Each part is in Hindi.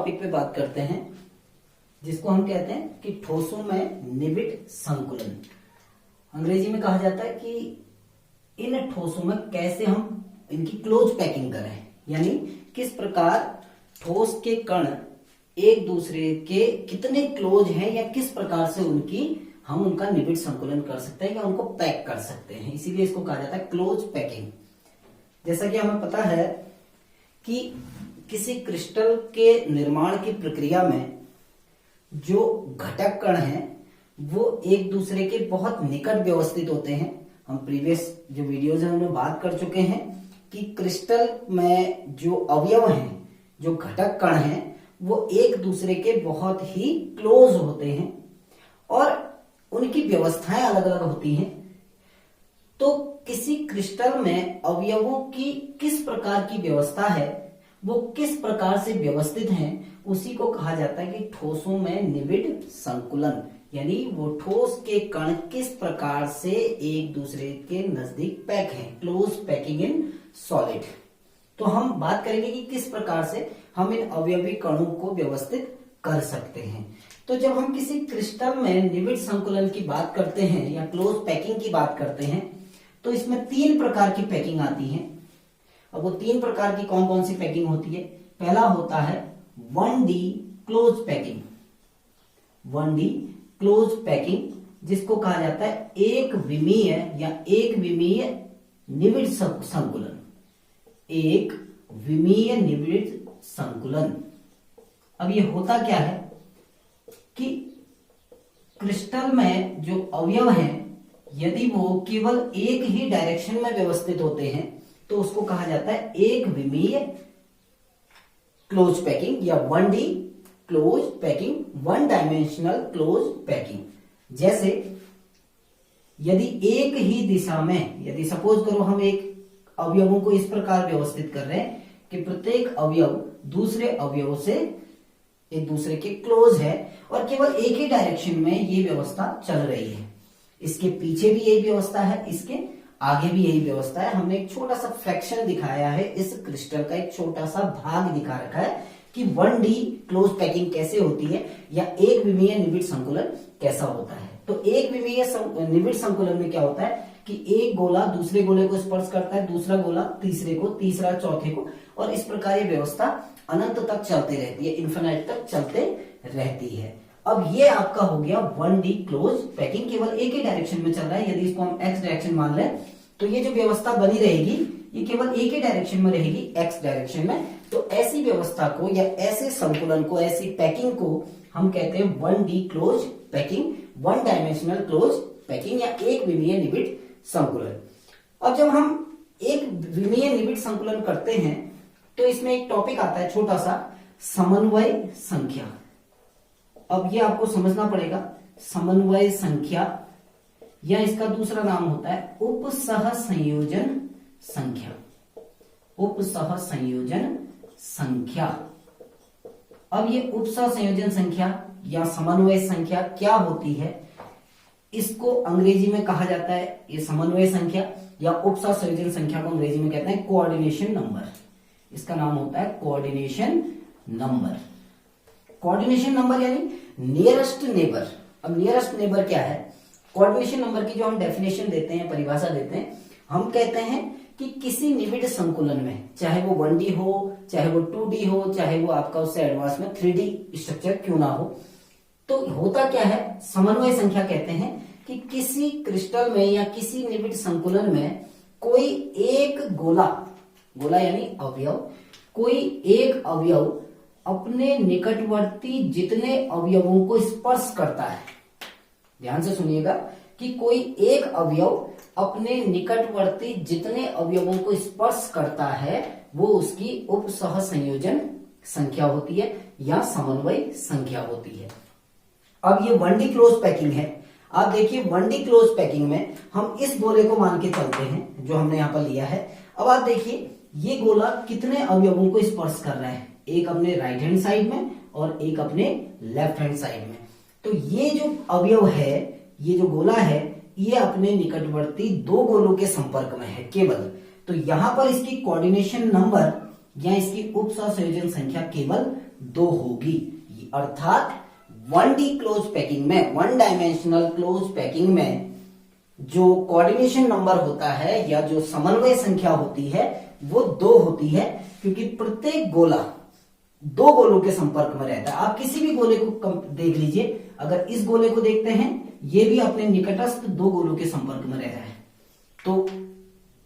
टॉपिक पे बात करते हैं जिसको हम कहते हैं कि ठोसों में निबिड संकुलन। अंग्रेजी में कहा जाता है कि इन ठोसों में कैसे हम इनकी क्लोज पैकिंग करें, यानी किस प्रकार ठोस के कण एक दूसरे के कितने क्लोज हैं या किस प्रकार से हम उनका निबिड संकुलन कर सकते हैं या उनको पैक कर सकते हैं, इसीलिए इसको कहा जाता है क्लोज पैकिंग। जैसा कि हमें पता है कि किसी क्रिस्टल के निर्माण की प्रक्रिया में जो घटक कण हैं वो एक दूसरे के बहुत निकट व्यवस्थित होते हैं। हम प्रीवियस जो वीडियोज हैं उनमें बात कर चुके हैं कि क्रिस्टल में जो अवयव हैं, जो घटक कण हैं, वो एक दूसरे के बहुत ही क्लोज होते हैं और उनकी व्यवस्थाएं अलग अलग होती हैं। तो किसी क्रिस्टल में अवयवों की किस प्रकार की व्यवस्था है, वो किस प्रकार से व्यवस्थित हैं, उसी को कहा जाता है कि ठोसों में निबिड संकुलन, यानी वो ठोस के कण किस प्रकार से एक दूसरे के नजदीक पैक हैं, क्लोज पैकिंग इन सॉलिड। तो हम बात करेंगे कि किस प्रकार से हम इन अवयवी कणों को व्यवस्थित कर सकते हैं। तो जब हम किसी क्रिस्टल में निबिड संकुलन की बात करते हैं या क्लोज पैकिंग की बात करते हैं तो इसमें 3 प्रकार की पैकिंग आती है। अब वो 3 प्रकार की कौन कौन सी पैकिंग होती है? पहला होता है 1D close packing. 1D close packing जिसको कहा जाता है एक विमीय या एक विमीय निबिड संकुलन। एक विमीय निबिड संकुलन। अब ये होता क्या है कि क्रिस्टल में जो अवयव हैं यदि वो केवल एक ही डायरेक्शन में व्यवस्थित होते हैं तो उसको कहा जाता है एक विमीय क्लोज पैकिंग या 1D close packing, 1 dimensional close packing. जैसे यदि एक ही दिशा में, यदि सपोज करो हम एक अवयवों को इस प्रकार व्यवस्थित कर रहे हैं कि प्रत्येक अवयव दूसरे अवयव से एक दूसरे के क्लोज है और केवल एक ही डायरेक्शन में ये व्यवस्था चल रही है। इसके पीछे भी यही व्यवस्था है, इसके आगे भी यही व्यवस्था है। हमने एक छोटा सा फ्रैक्शन दिखाया है, इस क्रिस्टल का एक छोटा सा भाग दिखा रखा है कि 1D क्लोज पैकिंग कैसे होती है या एक विमीय निबिड संकुलन कैसा होता है। तो एक विमीय निबिड संकुलन में क्या होता है कि एक गोला दूसरे गोले को स्पर्श करता है, दूसरा गोला तीसरे को, तीसरा चौथे को, और इस प्रकार ये व्यवस्था अनंत तक चलती रहती है, इन्फिनाइट तक चलते रहती है। अब ये आपका हो गया 1D क्लोज पैकिंग, केवल एक ही डायरेक्शन में चल रहा है। यदि इसको हम एक्स डायरेक्शन मान लें तो ये जो व्यवस्था बनी रहेगी ये केवल एक ही डायरेक्शन में रहेगी, एक्स डायरेक्शन में। तो ऐसी व्यवस्था को या ऐसे संकुलन को, ऐसी पैकिंग को हम कहते हैं 1D close packing, 1 dimensional close packing या एक विमीय निबिड संकुलन। अब जब हम एक विमीय निबिड संकुलन करते हैं तो इसमें एक टॉपिक आता है छोटा सा, समन्वय संख्या। अब ये आपको समझना पड़ेगा, समन्वय संख्या या इसका दूसरा नाम होता है उपसह संयोजन संख्या। उपसह संयोजन संख्या। अब ये उपसह संयोजन संख्या या समन्वय संख्या क्या होती है, इसको अंग्रेजी में कहा जाता है, ये समन्वय संख्या या उपसह संयोजन संख्या को अंग्रेजी में कहते हैं कोऑर्डिनेशन नंबर। इसका नाम होता है कोऑर्डिनेशन नंबर। कोऑर्डिनेशन नंबर यानी नियरेस्ट नेबर। अब नियरेस्ट नेबर क्या है? कोऑर्डिनेशन नंबर की जो हम डेफिनेशन देते हैं, परिभाषा देते हैं, हम कहते हैं कि किसी निबिड संकुलन में, चाहे वो 1D हो, चाहे वो 2D हो, चाहे वो आपका उससे एडवांस में 3D स्ट्रक्चर क्यों ना हो, तो होता क्या है, समन्वय संख्या कहते हैं कि किसी क्रिस्टल में या किसी निबिड संकुलन में कोई एक गोला यानी अवयव, कोई एक अवयव अपने निकटवर्ती जितने अवयवों को स्पर्श करता है। ध्यान से सुनिएगा कि कोई एक अवयव अपने निकटवर्ती जितने अवयवों को स्पर्श करता है वो उसकी उपसह संयोजन संख्या होती है या समन्वय संख्या होती है। अब ये 1D क्लोज पैकिंग है। आप देखिए 1D क्लोज पैकिंग में हम इस गोले को मान के चलते हैं जो हमने यहां पर लिया है। अब आप देखिए ये गोला कितने अवयवों को स्पर्श कर रहा है, एक अपने राइट हैंड साइड में और एक अपने लेफ्ट हैंड साइड में। तो ये जो अवयव है, ये जो गोला है, ये अपने निकटवर्ती 2 गोलों के संपर्क में है केवल। तो यहां पर इसकी कोऑर्डिनेशन नंबर या इसकी उपसह संयोजन संख्या केवल 2 होगी। अर्थात 1D क्लोज पैकिंग में, 1 डायमेंशनल क्लोज पैकिंग में जो कोऑर्डिनेशन नंबर होता है या जो समन्वय संख्या होती है वो 2 होती है, क्योंकि प्रत्येक गोला 2 गोलों के संपर्क में रहता है। आप किसी भी गोले को देख लीजिए, अगर इस गोले को देखते हैं, ये भी अपने निकटस्थ 2 गोलों के संपर्क में रह रहा है, तो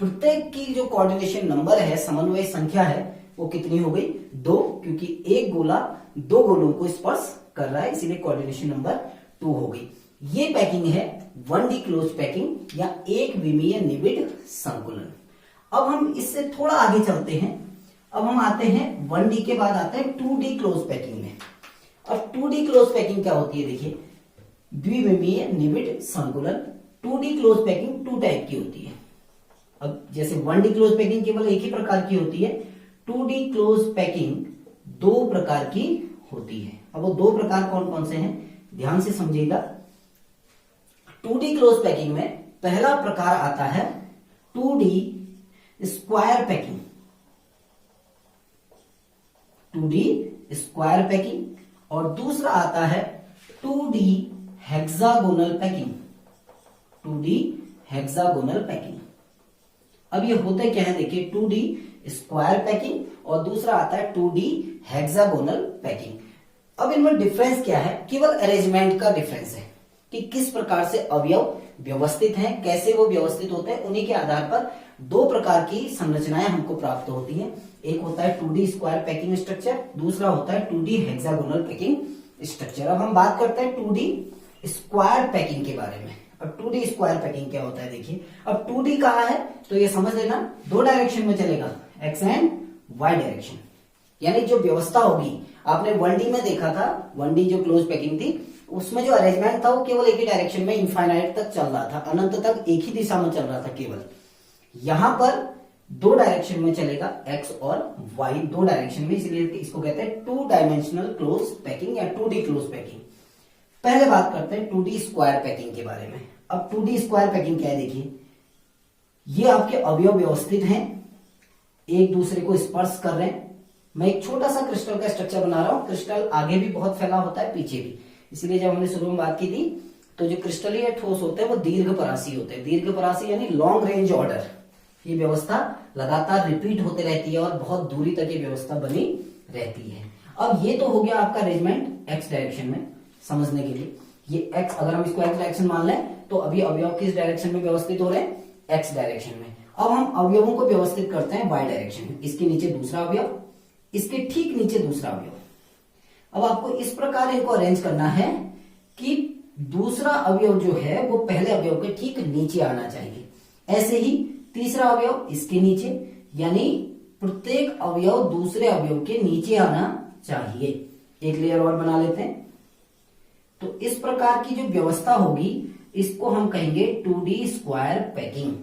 प्रत्येक की जो कोऑर्डिनेशन नंबर है, समन्वय संख्या है, वो कितनी हो गई? 2, क्योंकि एक गोला 2 गोलों को स्पर्श कर रहा है, इसीलिए कोऑर्डिनेशन नंबर 2 हो गई। ये पैकिंग है 1D क्लोज पैकिंग या एक विमीय निबिड संकुलन। अब हम इससे थोड़ा आगे चलते हैं। अब हम आते हैं 1D के बाद आते हैं 2D क्लोज पैकिंग में। अब 2D क्लोज पैकिंग क्या होती है? देखिए, द्विविमीय निबिड संकुलन। 2D क्लोज पैकिंग 2 टाइप की होती है। अब जैसे 1D क्लोज पैकिंग केवल एक ही प्रकार की होती है, 2D क्लोज पैकिंग 2 प्रकार की होती है। अब वो 2 प्रकार कौन कौन से हैं, ध्यान से समझिएगा। 2D क्लोज पैकिंग में पहला प्रकार आता है 2D square packing, 2D square packing, और दूसरा आता है 2D hexagonal packing, 2D hexagonal packing. अब ये होते क्या है? देखिए, 2D स्क्वायर पैकिंग और दूसरा आता है 2D हेक्सागोनल पैकिंग। अब इनमें डिफरेंस क्या है? केवल अरेंजमेंट का डिफरेंस है कि किस प्रकार से अवयव व्यवस्थित हैं, कैसे वो व्यवस्थित होते हैं। उन्हीं के आधार पर 2 प्रकार की संरचनाएं हमको प्राप्त होती हैं। एक होता है 2D स्क्वायर पैकिंग स्ट्रक्चर, दूसरा होता है 2D हेक्सागोनल पैकिंग स्ट्रक्चर। अब हम बात करते हैं 2D स्क्वायर पैकिंग के बारे में। अब 2D स्क्वायर पैकिंग क्या होता है? देखिए, अब 2D कहा है तो ये समझ लेना 2 डायरेक्शन में चलेगा, एक्स एंड वाई डायरेक्शन। यानी जो व्यवस्था होगी, आपने 1D में देखा था, 1D जो क्लोज पैकिंग थी, उसमें जो अरेंजमेंट था वो केवल एक ही डायरेक्शन में इनफाइनाइट तक चल रहा था, अनंत तक एक ही दिशा में चल रहा था केवल। यहां पर 2 डायरेक्शन में चलेगा, एक्स और वाई 2 डायरेक्शन में, इसलिए इसको कहते हैं 2 डायमेंशनल क्लोज पैकिंग या 2D क्लोज पैकिंग। पहले बात करते हैं 2D स्क्वायर पैकिंग के बारे में। अब 2D स्क्वायर पैकिंग क्या है? देखिए, ये आपके अवयव व्यवस्थित हैं, एक दूसरे को स्पर्श कर रहे हैं। मैं एक छोटा सा क्रिस्टल का स्ट्रक्चर बना रहा हूं। क्रिस्टल आगे भी बहुत फैला होता है, पीछे भी, इसलिए जब हमने शुरू में बात की थी तो जो क्रिस्टलीय ठोस होते हैं वो दीर्घपरासी होते हैं। दीर्घपरासी यानी लॉन्ग रेंज ऑर्डर। ये व्यवस्था लगातार रिपीट होते रहती है और बहुत दूरी तक ये व्यवस्था बनी रहती है। अब ये तो हो गया आपका अरेंजमेंट एक्स डायरेक्शन में। समझने के लिए ये एक्स, अगर हम इसको एक्स डायरेक्शन मान लें तो अभी अवयव किस डायरेक्शन में व्यवस्थित हो रहे हैं? एक्स डायरेक्शन में। अब हम अवयवों को व्यवस्थित करते हैं वाई डायरेक्शन में। इसके नीचे दूसरा अवयव, इसके ठीक नीचे दूसरा अवयव। अब आपको इस प्रकार इनको अरेंज करना है कि दूसरा अवयव जो है वो पहले अवयव के ठीक नीचे आना चाहिए। ऐसे ही तीसरा अवयव इसके नीचे, यानी प्रत्येक अवयव दूसरे अवयव के नीचे आना चाहिए। एक लेयर और बना लेते हैं। तो इस प्रकार की जो व्यवस्था होगी इसको हम कहेंगे 2D स्क्वायर पैकिंग।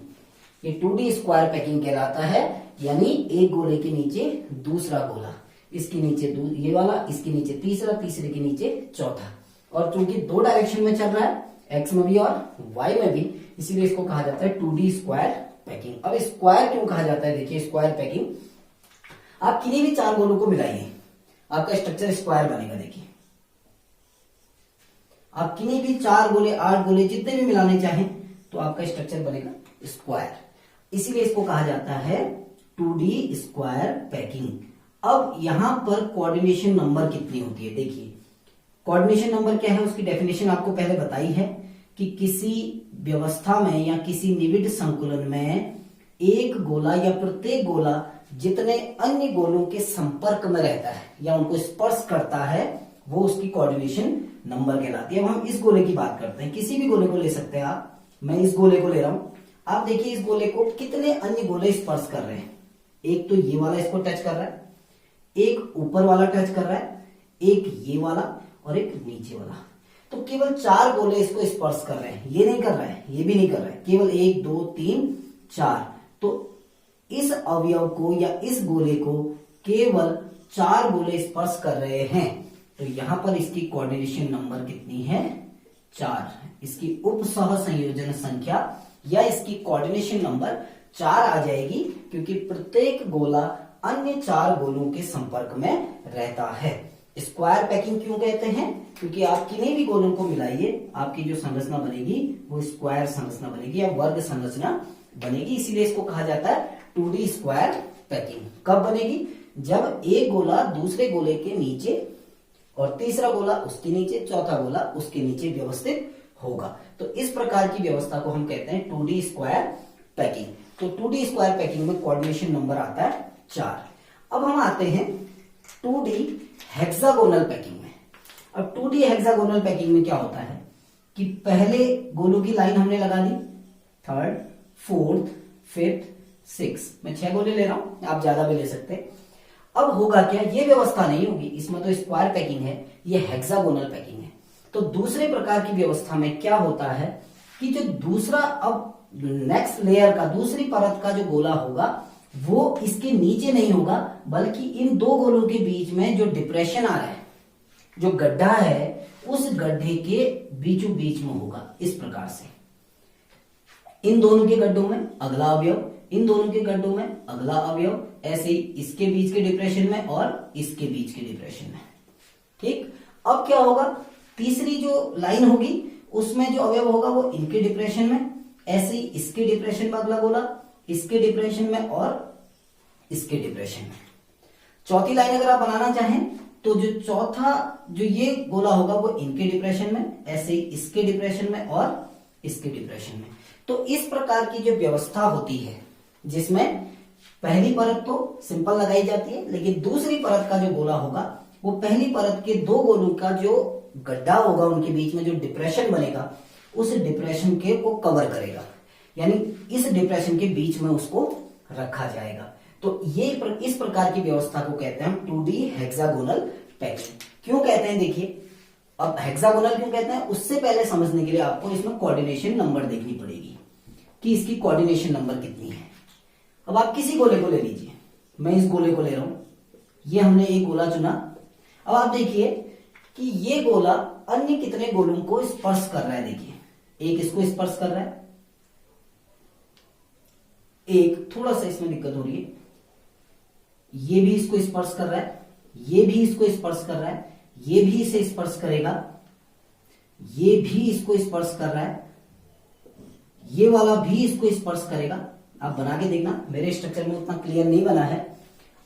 ये 2D स्क्वायर पैकिंग कहलाता है, यानी एक गोले के नीचे दूसरा गोला, इसके नीचे ये वाला, इसके नीचे तीसरा, तीसरे के नीचे चौथा। और चूंकि 2 डायरेक्शन में चल रहा है, एक्स में भी और वाई में भी, इसीलिए इसको कहा जाता है 2D स्क्वायर पैकिंग। अब स्क्वायर क्यों कहा जाता है? देखिए, स्क्वायर पैकिंग, आप किन्हीं भी 4 गोलों को मिलाइए, आपका स्ट्रक्चर स्क्वायर बनेगा। देखिए, आप किन्हीं भी 4 गोले, 8 गोले, जितने भी मिलाने चाहें तो आपका स्ट्रक्चर बनेगा स्क्वायर। इसीलिए इसको कहा जाता है 2D स्क्वायर पैकिंग। अब यहां पर कोऑर्डिनेशन नंबर कितनी होती है? देखिए, कोऑर्डिनेशन नंबर क्या है, उसकी डेफिनेशन आपको पहले बताई है कि किसी व्यवस्था में या किसी निविड संकुलन में एक गोला या प्रत्येक गोला जितने अन्य गोलों के संपर्क में रहता है या उनको स्पर्श करता है वो उसकी कोऑर्डिनेशन नंबर कहलाती है। अब हम इस गोले की बात करते हैं, किसी भी गोले को ले सकते हैं आप। मैं इस गोले को ले रहा हूं, आप देखिए इस गोले को कितने अन्य गोले स्पर्श कर रहे हैं। एक तो ये वाला इसको टच कर रहा है, एक ऊपर वाला टच कर रहा है, एक ये वाला और एक नीचे वाला। तो केवल 4 गोले इसको स्पर्श कर रहे हैं, ये नहीं कर रहा है, ये भी नहीं कर रहा है, केवल 1 2 3 4। तो इस अवयव को या इस गोले को केवल 4 गोले स्पर्श कर रहे हैं, तो यहां पर इसकी कोऑर्डिनेशन नंबर कितनी है? 4। इसकी उप सह संयोजन संख्या या इसकी कोऑर्डिनेशन नंबर 4 आ जाएगी, क्योंकि प्रत्येक गोला अन्य 4 गोलों के संपर्क में रहता है। स्क्वायर पैकिंग क्यों कहते हैं? क्योंकि आप किन्हीं भी गोलों को मिलाइए, आपकी जो संरचना बनेगी वो स्क्वायर संरचना बनेगी या वर्ग संरचना बनेगी, इसीलिए इसको कहा जाता है 2D स्क्वायर पैकिंग। कब बनेगी? जब एक गोला दूसरे गोले के नीचे और तीसरा गोला उसके नीचे, चौथा गोला उसके नीचे व्यवस्थित होगा। तो इस प्रकार की व्यवस्था को हम कहते हैं 2D स्क्वायर पैकिंग। तो 2D स्क्वायर पैकिंग में कोऑर्डिनेशन नंबर आता है 4। अब हम आते हैं 2D हेक्सागोनल पैकिंग में। अब 2D हेक्सागोनल पैकिंग में क्या होता है कि पहले गोलों की लाइन हमने लगा दी, थर्ड, फोर्थ, फिफ्थ, सिक्स, मैं 6 गोले ले रहा हूं, आप ज्यादा भी ले सकते हैं। अब होगा क्या, ये व्यवस्था नहीं होगी, इसमें तो स्क्वायर पैकिंग है, ये हेक्सागोनल पैकिंग है। तो दूसरे प्रकार की व्यवस्था में क्या होता है कि जो दूसरा, अब नेक्स्ट लेयर का, दूसरी परत का जो गोला होगा वो इसके नीचे नहीं होगा, बल्कि इन दो गोलों के बीच में जो डिप्रेशन आ रहा है, जो गड्ढा है, उस गड्ढे के बीचों बीच में होगा। इस प्रकार से इन दोनों के गड्ढों में अगला अवयव, इन दोनों के गड्ढों में अगला अवयव, ऐसे ही इसके बीच के डिप्रेशन में और इसके बीच के डिप्रेशन में। ठीक, अब क्या होगा, तीसरी जो लाइन होगी उसमें जो अवयव होगा वो इनके डिप्रेशन में, ऐसे ही इसके डिप्रेशन में अगला गोला, इसके डिप्रेशन में और इसके डिप्रेशन में। चौथी लाइन अगर आप बनाना चाहें तो जो चौथा जो ये गोला होगा वो इनके डिप्रेशन में, ऐसे ही इसके डिप्रेशन में और इसके डिप्रेशन में। तो इस प्रकार की जो व्यवस्था होती है जिसमें पहली परत तो सिंपल लगाई जाती है, लेकिन दूसरी परत का जो गोला होगा वो पहली परत के दो गोलों का जो गड्ढा होगा, उनके बीच में जो डिप्रेशन बनेगा, उस डिप्रेशन के को कवर करेगा, यानी इस डिप्रेशन के बीच में उसको रखा जाएगा। तो ये इस प्रकार की व्यवस्था को कहते हैं हम 2D हेक्सागोनल पैकिंग। क्यों कहते हैं, देखिए, अब हेक्सागोनल क्यों कहते हैं उससे पहले समझने के लिए आपको इसमें कोऑर्डिनेशन नंबर देखनी पड़ेगी कि इसकी कोऑर्डिनेशन नंबर कितनी है। अब आप किसी गोले को ले लीजिए, मैं इस गोले को ले रहा हूं, ये हमने एक गोला चुना। अब आप देखिए कि ये गोला अन्य कितने गोलों को स्पर्श कर रहा है। देखिए, एक इसको स्पर्श कर रहा है, एक थोड़ा सा इसमें दिक्कत हो रही है, ये भी इसको स्पर्श कर रहा है, ये भी इसको स्पर्श कर रहा है, ये भी इसे स्पर्श करेगा, ये भी इसको स्पर्श कर रहा है, ये वाला भी इसको स्पर्श करेगा। आप बना के देखना, मेरे स्ट्रक्चर में उतना क्लियर नहीं बना है।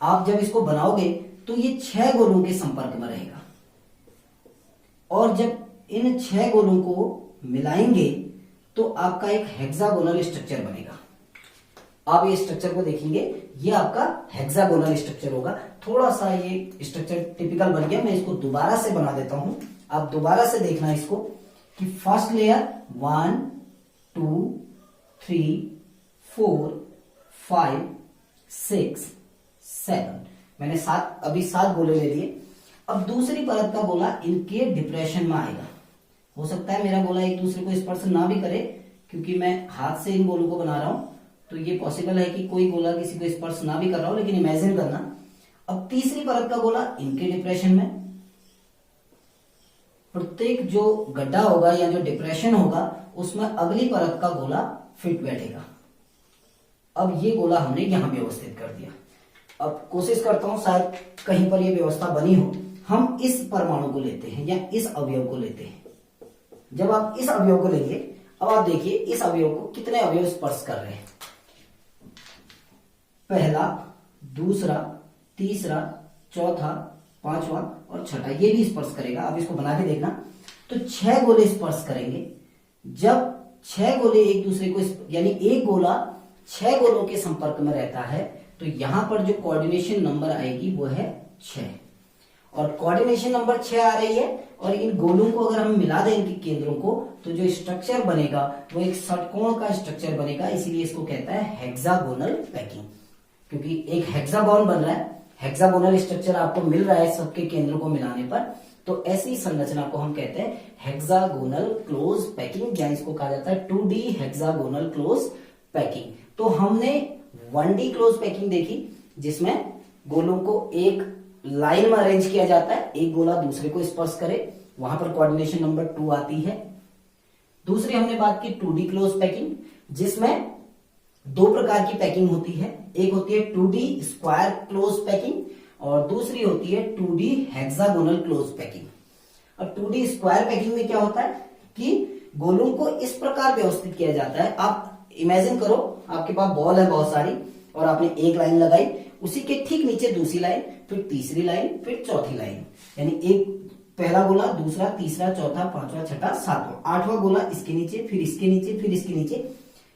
आप जब इसको बनाओगे तो ये 6 गोलों के संपर्क में रहेगा, और जब इन 6 गोलों को मिलाएंगे तो आपका एक हेक्सागोनल स्ट्रक्चर बनेगा। आप ये स्ट्रक्चर को देखेंगे, ये आपका हेक्सागोनल स्ट्रक्चर होगा। थोड़ा सा ये स्ट्रक्चर टिपिकल बन गया, मैं इसको दोबारा से बना देता हूं, आप दोबारा से देखना इसको कि फर्स्ट लेयर 1 2 3 4 5 6 7, मैंने अभी 7 गोले ले लिए। अब दूसरी परत का गोला इनके डिप्रेशन में आएगा। हो सकता है मेरा गोला एक दूसरे को स्पर्श ना भी करे, क्योंकि मैं हाथ से इन गोलों को बना रहा हूं, तो ये पॉसिबल है कि कोई गोला किसी को स्पर्श ना भी कर रहा हो, लेकिन इमेजिन करना। अब तीसरी परत का गोला इनके डिप्रेशन में, प्रत्येक जो गड्ढा होगा या जो डिप्रेशन होगा उसमें अगली परत का गोला फिट बैठेगा। अब ये गोला हमने यहां व्यवस्थित कर दिया। अब कोशिश करता हूं शायद कहीं पर ये व्यवस्था बनी हो। हम इस परमाणु को लेते हैं या इस अवयव को लेते हैं। जब आप इस अवयव को लेंगे, अब आप देखिए इस अवयव को कितने अवयव स्पर्श कर रहे हैं, पहला, दूसरा, तीसरा, चौथा, पांचवा और छठा, ये भी स्पर्श करेगा। अब इसको बना के देखना, तो 6 गोले स्पर्श करेंगे। जब 6 गोले एक दूसरे को, यानी एक गोला 6 गोलों के संपर्क में रहता है, तो यहां पर जो कोऑर्डिनेशन नंबर आएगी वो है 6, और कोऑर्डिनेशन नंबर 6 आ रही है। और इन गोलों को अगर हम मिला दें इनके केंद्रों को, तो जो स्ट्रक्चर बनेगा वो एक षटकोण का स्ट्रक्चर बनेगा। इसीलिए इसको कहता है हेक्सागोनल पैकिंग, क्योंकि एक हेक्सागोन बन रहा है, हेक्सागोनल स्ट्रक्चर आपको मिल रहा है सबके केंद्रों को मिलाने पर। तो ऐसी संरचना को हम कहते हैं हेक्सागोनल क्लोज पैकिंग, या इसको कहा जाता है 2D हेक्सागोनल क्लोज पैकिंग। तो हमने 1D क्लोज पैकिंग देखी, जिसमें गोलों को एक लाइन में अरेंज किया जाता है, एक गोला दूसरे को स्पर्श करे, वहां पर कोऑर्डिनेशन नंबर 2 आती है। दूसरी हमने बात की 2D क्लोज पैकिंग, जिसमें 2 प्रकार की पैकिंग होती है। एक होती है 2D स्क्वायर क्लोज पैकिंग और दूसरी होती है 2D हेक्सागोनल क्लोज पैकिंग। अब 2D स्क्वायर पैकिंग में क्या होता है कि गोलों को इस प्रकार व्यवस्थित किया जाता है। आप इमेजिन करो, आपके पास बॉल है बहुत सारी और आपने एक लाइन लगाई, उसी के ठीक नीचे दूसरी लाइन, फिर तीसरी लाइन, फिर चौथी लाइन, यानी एक पहला गोला, दूसरा, तीसरा, चौथा, पांचवा, छठा, सातवां, आठवां गोला इसके नीचे, फिर इसके नीचे, फिर इसके नीचे।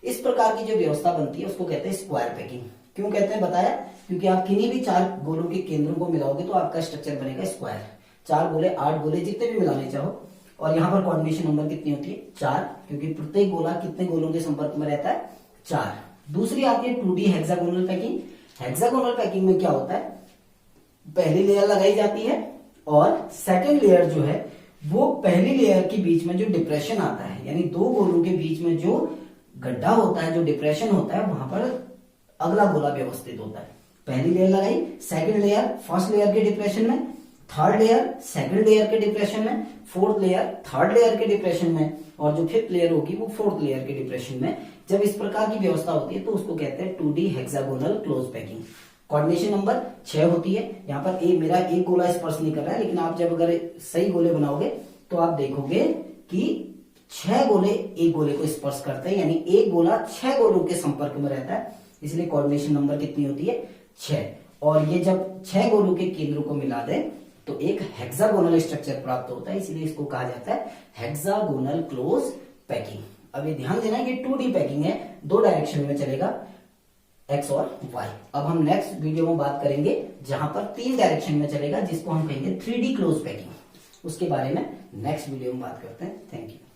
इस प्रकार की जो व्यवस्था बनती है उसको कहते हैं स्क्वायर पैकिंग। क्यों कहते हैं बताया, क्योंकि आप किन्हीं भी 4 गोलों के केंद्रों को मिलाओगे तो आपका स्ट्रक्चर बनेगा स्क्वायर। 4 गोले, 8 गोले, जितने भी मिलाने चाहो। और यहाँ पर कोऑर्डिनेशन नंबर कितनी होती है? 4, क्योंकि प्रत्येक गोला कितने गोलों के संपर्क में रहता है? 4। दूसरी आती है 2D hexagonal packing. Hexagonal packing में क्या होता है, पहली लेयर लगाई जाती है और सेकेंड लेयर जो है वो पहली लेयर के बीच में जो डिप्रेशन आता है, यानी 2 गोलों के बीच में जो गड्ढा होता है, जो डिप्रेशन होता है, वहां पर अगला गोला व्यवस्थित होता है। पहली लेयर लगाई, सेकंड लेयर फर्स्ट लेयर के डिप्रेशन में, थर्ड लेयर सेकंड लेयर के डिप्रेशन में, फोर्थ लेयर थर्ड लेयर के डिप्रेशन में, और जो फिफ्थ लेयर होगी वो फोर्थ लेयर के डिप्रेशन में। जब इस प्रकार की व्यवस्था होती है तो उसको कहते हैं 2D hexagonal close packing. Coordination number 6 होती है। यहाँ पर मेरा एक गोला स्पर्श नहीं कर रहा है, लेकिन आप जब अगर सही गोले बनाओगे तो आप देखोगे कि 6 गोले एक गोले को स्पर्श करते हैं, यानी एक गोला 6 गोलों के संपर्क में रहता है, इसलिए कोऑर्डिनेशन नंबर कितनी होती है? 6। और ये जब 6 गोलों के केंद्रों को मिला दे तो एक हेक्सागोनल स्ट्रक्चर प्राप्त होता है, इसलिए इसको कहा जाता है हेक्सागोनल क्लोज पैकिंग। अब ये ध्यान देना कि 2D पैकिंग है, 2 डायरेक्शन में चलेगा, एक्स और वाई। अब हम नेक्स्ट वीडियो में बात करेंगे जहां पर 3 डायरेक्शन में चलेगा, जिसको हम कहेंगे 3D क्लोज पैकिंग। उसके बारे में नेक्स्ट वीडियो में बात करते हैं। Thank you.